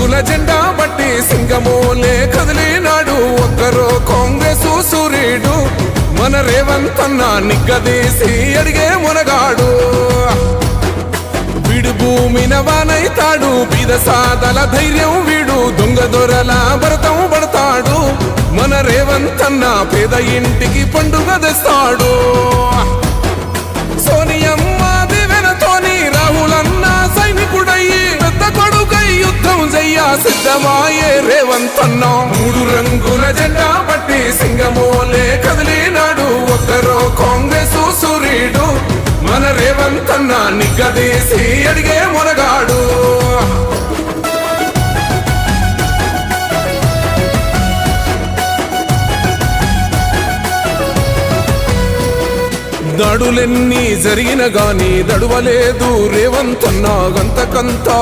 రంగుల జెండా బట్టి సింగమోలే కదిలినాడు ఒక్కరో కాంగ్రెస్ సూర్యుడు మన రేవంత్ అన్న నిగ్గదీసి అడిగే మునగాడు వీడు భూమిన వానైతాడు బీద సాదల ధైర్యం వీడు దొంగ దొరల భరతం పడతాడు మన రేవంత్ అన్న పేద ఇంటికి పండుగ తెస్తాడు సోనియమ్మ దివెనతోని రాహులన్న సైనికుడయ్యి పెద్ద కొడుకై యుద్ధం చెయ్య సిద్ధమాయే రేవంత్ అన్న మూడు రంగుల జెండా పట్టి సింగమోలే కదిలినాడు ఒక్కరో కాంగ్రెస్ సూర్యుడు మన రేవంత్ అన్న నిగ్గదీసి అడిగే మునగాడు దాడులెన్ని జరిగిన గాని దడువలేదు రేవంత్ అన్న గంతకంతా